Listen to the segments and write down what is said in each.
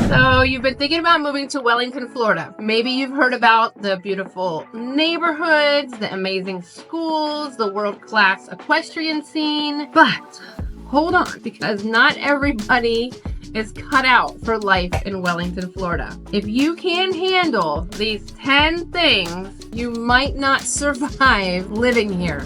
So you've been thinking about moving to Wellington, Florida. Maybe you've heard about the beautiful neighborhoods, the amazing schools, the world-class equestrian scene. But hold on, because not everybody is cut out for life in Wellington, Florida. If you can't handle these 10 things, you might not survive living here.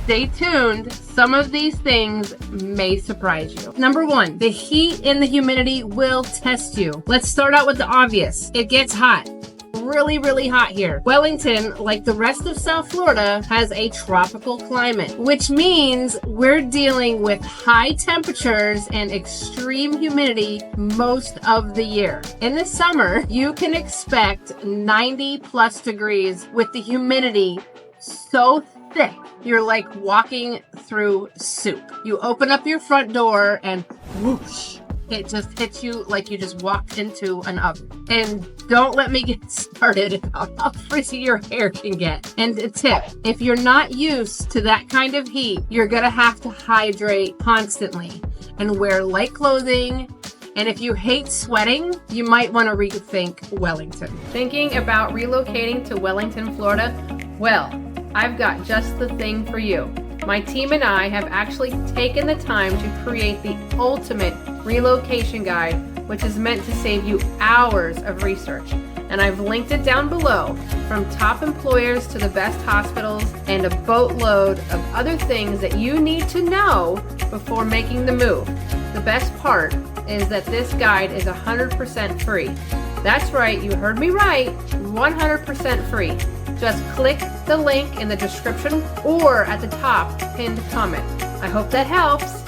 Stay tuned. Some of these things may surprise you. Number 1, the heat and the humidity will test you. Let's start out with the obvious. It gets hot. Really, really hot here. Wellington, like the rest of South Florida, has a tropical climate, which means we're dealing with high temperatures and extreme humidity most of the year. In the summer, you can expect 90 plus degrees with the humidity so thick, you're like walking through soup. You open up your front door and whoosh, it just hits you like you just walked into an oven. And don't let me get started about how frizzy your hair can get. And a tip, if you're not used to that kind of heat, you're gonna have to hydrate constantly and wear light clothing. And if you hate sweating, you might want to rethink Wellington. Thinking about relocating to Wellington, Florida? Well, I've got just the thing for you. My team and I have actually taken the time to create the ultimate relocation guide, which is meant to save you hours of research. And I've linked it down below, from top employers to the best hospitals and a boatload of other things that you need to know before making the move. The best part is that this guide is 100% free. That's right, you heard me right, 100% free. Just click the link in the description or at the top pinned comment. I hope that helps.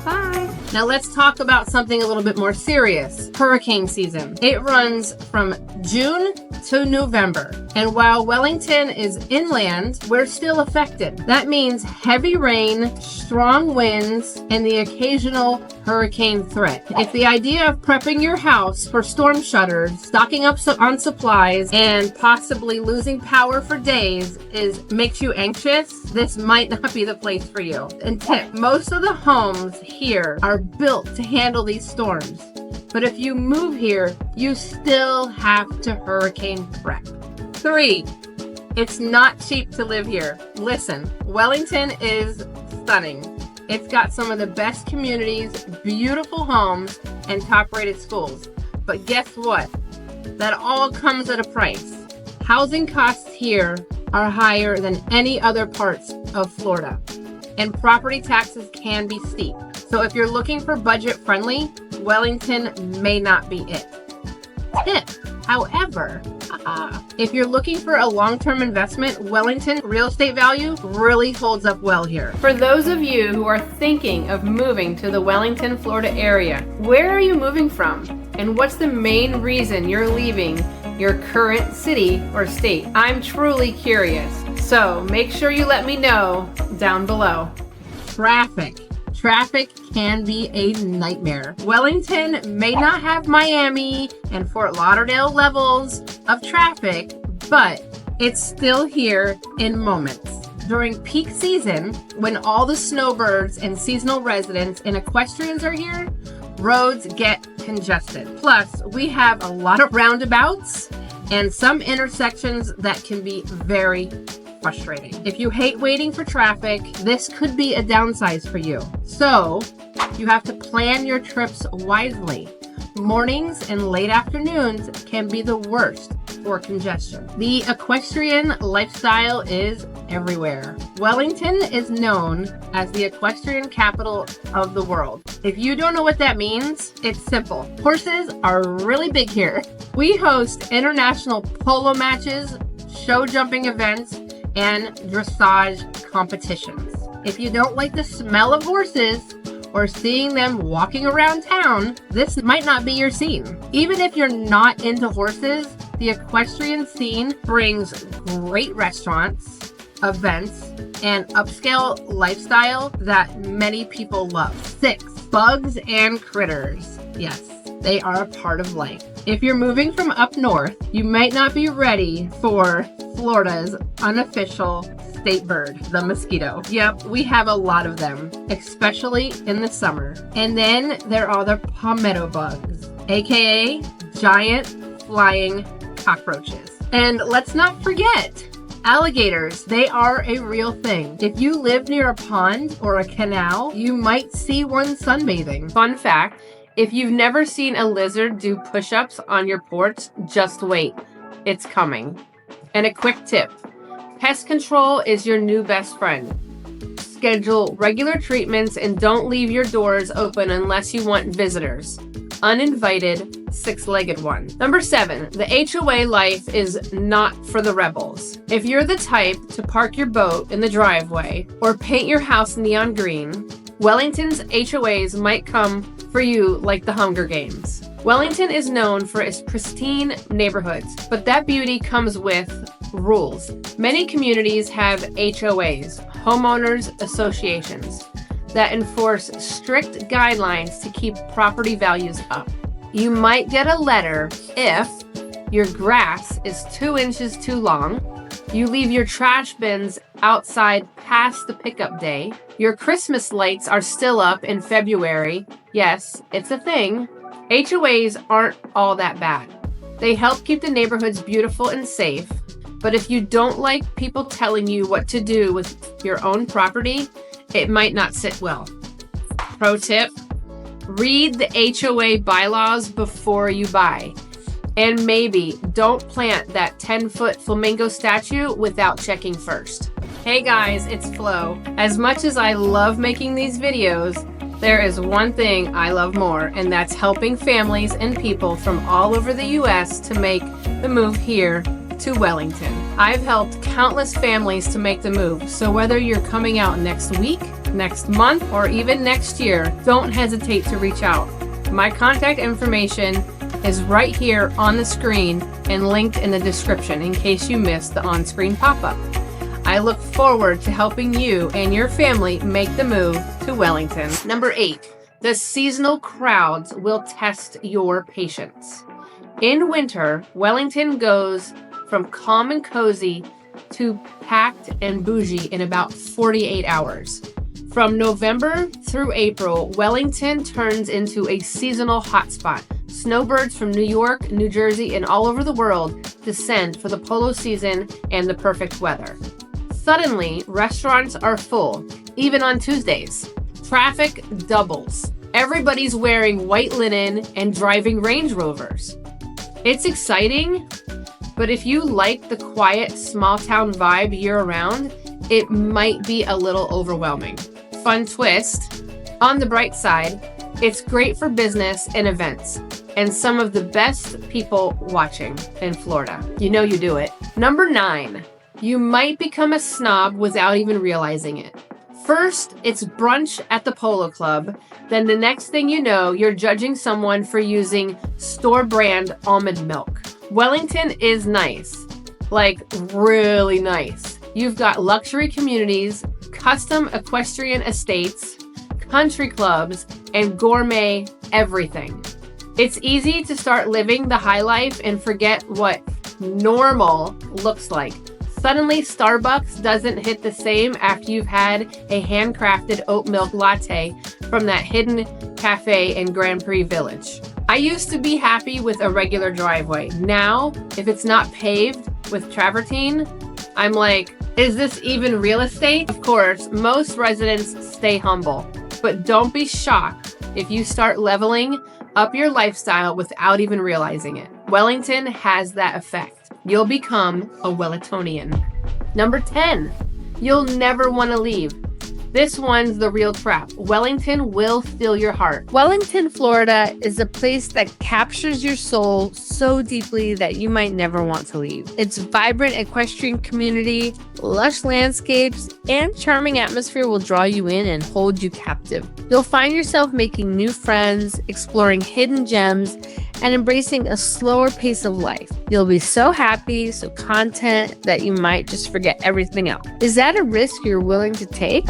Bye. Now let's talk about something a little bit more serious. Hurricane season. It runs from June to November. And while Wellington is inland, we're still affected. That means heavy rain, strong winds, and the occasional hurricane threat. If the idea of prepping your house for storm shutters, stocking up on supplies, and possibly losing power for days makes you anxious, this might not be the place for you. And tip, most of the homes here are built to handle these storms. But if you move here, you still have to hurricane prep. 3, it's not cheap to live here. Listen, Wellington is stunning. It's got some of the best communities, beautiful homes, and top-rated schools. But guess what? That all comes at a price. Housing costs here are higher than any other parts of Florida, and property taxes can be steep. So if you're looking for budget-friendly, Wellington may not be it. Tip, however, if you're looking for a long-term investment, Wellington real estate value really holds up well here. For those of you who are thinking of moving to the Wellington, Florida area, where are you moving from? And what's the main reason you're leaving your current city or state? I'm truly curious. So make sure you let me know down below. Traffic can be a nightmare. Wellington may not have Miami and Fort Lauderdale levels of traffic, but it's still here in moments. During peak season, when all the snowbirds and seasonal residents and equestrians are here, roads get congested. Plus, we have a lot of roundabouts and some intersections that can be very frustrating. If you hate waiting for traffic, this could be a downside for you. So, you have to plan your trips wisely. Mornings and late afternoons can be the worst for congestion. The equestrian lifestyle is everywhere. Wellington is known as the equestrian capital of the world. If you don't know what that means, it's simple. Horses are really big here. We host international polo matches, show jumping events, and dressage competitions. If you don't like the smell of horses or seeing them walking around town, this might not be your scene. Even if you're not into horses, the equestrian scene brings great restaurants, events, and upscale lifestyle that many people love. 6, bugs and critters. Yes, They are a part of life. If you're moving from up north, you might not be ready for Florida's unofficial state bird, the mosquito. Yep, we have a lot of them, especially in the summer. And then there are the palmetto bugs, aka giant flying cockroaches. And let's not forget alligators. They are a real thing. If you live near a pond or a canal, you might see one sunbathing. Fun fact, if you've never seen a lizard do push-ups on your porch, just wait. It's coming. And a quick tip, pest control is your new best friend. Schedule regular treatments and don't leave your doors open unless you want visitors. Uninvited, six-legged one. Number 7, the HOA life is not for the rebels. If you're the type to park your boat in the driveway or paint your house neon green, Wellington's HOAs might come for you like the Hunger Games. Wellington is known for its pristine neighborhoods, but that beauty comes with rules. Many communities have HOAs, homeowners associations, that enforce strict guidelines to keep property values up. You might get a letter if your grass is 2 inches too long, you leave your trash bins outside past the pickup day, your Christmas lights are still up in February. Yes, it's a thing. HOAs aren't all that bad. They help keep the neighborhoods beautiful and safe, but if you don't like people telling you what to do with your own property, it might not sit well. Pro tip, read the HOA bylaws before you buy. And maybe don't plant that 10-foot flamingo statue without checking first. Hey guys, it's Flo. As much as I love making these videos, there is one thing I love more, and that's helping families and people from all over the US to make the move here to Wellington. I've helped countless families to make the move, so whether you're coming out next week, next month, or even next year, don't hesitate to reach out. My contact information is right here on the screen and linked in the description in case you missed the on-screen pop-up. I look forward to helping you and your family make the move to Wellington. Number 8, the seasonal crowds will test your patience. In winter, Wellington goes from calm and cozy to packed and bougie in about 48 hours. From November through April, Wellington turns into a seasonal hotspot. Snowbirds from New York, New Jersey, and all over the world descend for the polo season and the perfect weather. Suddenly, restaurants are full, even on Tuesdays. Traffic doubles. Everybody's wearing white linen and driving Range Rovers. It's exciting, but if you like the quiet, small-town vibe year-round, it might be a little overwhelming. Fun twist, on the bright side, it's great for business and events, and some of the best people watching in Florida. You know you do it. Number 9, you might become a snob without even realizing it. First, it's brunch at the Polo Club. Then the next thing you know, you're judging someone for using store brand almond milk. Wellington is nice, like really nice. You've got luxury communities, custom equestrian estates, country clubs, and gourmet everything. It's easy to start living the high life and forget what normal looks like. Suddenly, Starbucks doesn't hit the same after you've had a handcrafted oat milk latte from that hidden cafe in Grand Prix Village. I used to be happy with a regular driveway. Now, if it's not paved with travertine, I'm like, is this even real estate? Of course, most residents stay humble, but don't be shocked if you start leveling up your lifestyle without even realizing it. Wellington has that effect. You'll become a Wellingtonian. Number 10, you'll never want to leave. This one's the real trap. Wellington will steal your heart. Wellington, Florida is a place that captures your soul so deeply that you might never want to leave. Its vibrant equestrian community, lush landscapes, and charming atmosphere will draw you in and hold you captive. You'll find yourself making new friends, exploring hidden gems, and embracing a slower pace of life. You'll be so happy, so content that you might just forget everything else. Is that a risk you're willing to take?